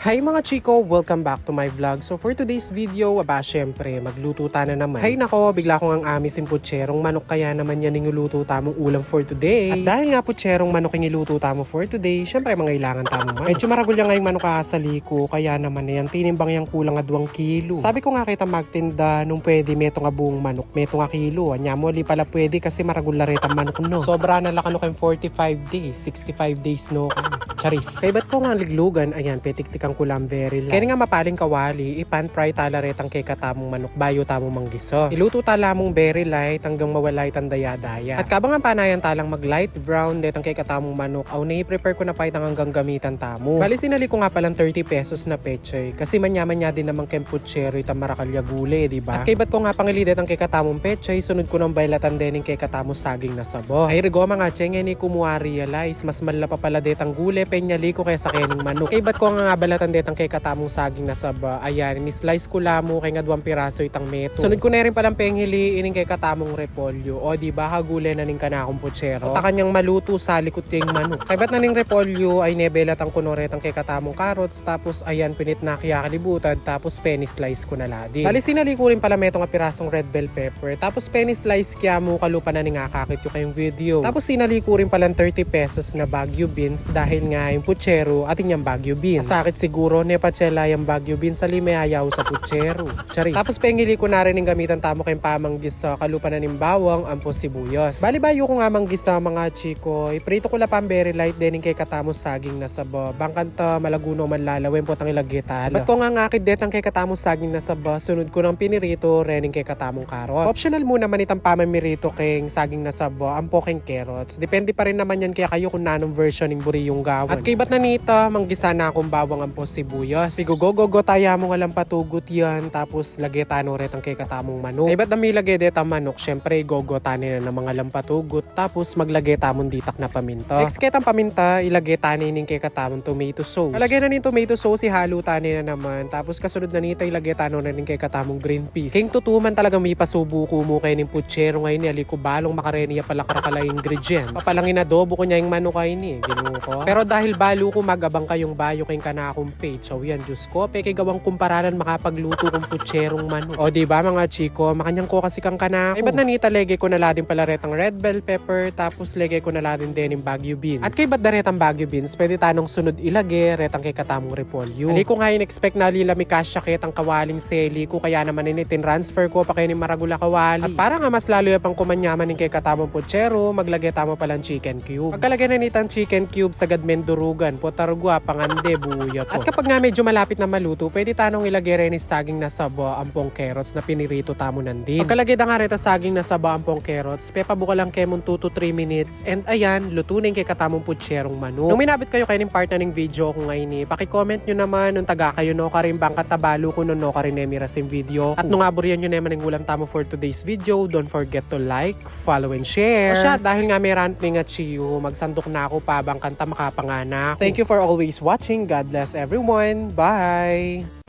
Hi mga chiko! Welcome back to my vlog. So for today's video, syempre, magluto ta na naman. Hay nako, bigla kong ang amisin putserong manok kaya naman yan yung tamong ulam for today. At dahil nga putserong manok yung iluto tamo for today, syempre mangailangan tamo man. Medyo maragul yan ngayong manok kasaliko, kaya naman yan tinimbang yung kulang nga 2 kilo. Sabi ko nga kita magtinda nung pwede meto nga buong manok, meto nga kilo. Anya mo, li pala pwede kasi maragul laretang manok no. Sobra na lakano kayong 45 days, 65 days no. Charis. Kaya ba't ko nga liglugan, ayan, petik-tikang kulam very light. Kaya nga mapaling kawali, ipan fry talaretang kay katamong manok, bayo tamong manggiso. Iluto tala mong very light hanggang mawala itang daya-daya. At kabang ang panayan talang mag light brown detang kay katamong manok, aw na-prepare ko na pa itang hanggang gamitan tamo. Bali sinali ko nga palang 30 pesos na pechay, kasi manyaman niya din naman kemputsero itang marakalya gule, diba? At kay ba't ko nga pangilidet ang kay katamong pechay, sunod ko ng bailatan dening kay katamong saging na sabo. Ay rigo mga cheng, ni kumuha realize, mas malala pa pala detang gule, penyali ko kaya sa kening manok. Kay ba't ko nga balatan detang kay katamong saging na saba, ayan, ni-slice ko lamo kay nga 2 piraso itang meto. Sunod ko na rin palang penghili ining kay katamong repolyo. O diba, hagule na ning kanakong putsero. At kanyang maluto sa likod ting manok. Kay ba't na ning repolyo ay nebelatang kunoretang kay katamong carrots, tapos ayan, pinit na kaya kalibutan, tapos penny slice ko na ladi. Bali sinali ko rin pala meto nga pirasong red bell pepper, tapos penny slice kaya mo kalupa na ning akakit yung kayong video. Tapos sinali ko rin palang 30 pesos na Baguio beans dahil nga yung putsero at yung Baguio beans. Sakit siguro ne patsela yung Baguio beans sa limayaw sa putsero. Charis. Tapos pengili ko na rin ng gamitan tamo kayong pamanggis sa kalupa na ng bawang ampo sibuyas. Bali bayo ko nga manggis sa mga chiko. Iprito ko la pang very light din kay katamos saging na saba. Bangkanta malaguno man lalawin po tang ilagital. Ba't ko nga ngakit detang kay katamos saging na saba, sunod ko ng pinirito rening kay katamong carrots. Optional muna man itang pamamirito kay saging na saba ampo kay carrots. Depende pa rin naman yan kaya kayo kung nanong version ng buri yung gawan. At kay ba't nanita manggisa na akong bawang ampo sibuyas. Pigugogogo taya mo nga lang patugot yan, tapos lagetano retang kay katamong manok. Ay ba't nami lagedeta manok, syempre gogotani na ng mga lampatugot, tapos maglagetamon ditak na paminta. Next ketang paminta, ilagetani ning kay katamong tomato sauce. Alagay na ning tomato sauce, ihalo tani na naman, tapos kasunod na nita ilagetano na ning kay katamong green peas. King tutuman talaga may pasubuko mo kay ning putsero ngayon ni aliko balong makareniya pala karakala ingredients. Papalangin adobo ko niya yung manok kay ni, ginuo ko. Pero dahil balo ko magabang kayong bayo kayong kanakong page, so yan Diyos ko, peke gawang kumparalan makapagluto kong putserong manok. O diba mga chiko, makanyang ko kasi kang kanako. Ay ba't nanita lege ko na ladin pala retang red bell pepper, tapos lege ko na ladin din yung Baguio beans. At kay ba't na retang Baguio beans, pwede tanong sunod ilage retang kay katamong repolyo. Hindi ko nga in-expect na lila may kasya ketang kawaling seli ko, kaya naman transfer ko pa kayo ni maragula kawali. At para nga mas lalo yapang kumanyaman ng kay katamong putsero, maglagay tamo palang chicken cubes. Pagkalagay na nitang chicken cubes sagad mendurugan, potarugwa, pangande, buya po. At kapag nga medyo malapit na maluto, pwede tanong ilagay rin saging na saba ampong carrots na pinirito tamo nandin. Pagkalagay na nga reta saging na saba ampong carrots, pepabuka lang kemon 2 to 3 minutes, and ayan, luto na kay katamong putserong manok. Nung minabit kayo kayo ng part na ng video ko ngayon paki-comment nyo naman nung taga kayo no karin bangkat tabalo ko no karin emiras yung video. At nung aburiyan nyo naman ng ulam tamo for today's video, don't forget to like, follow, and share. O siya, dahil nga may rant nga chiyo, magsandok na ako pa bangkanta makapanganak. Thank you for always watching. God bless everyone. Bye!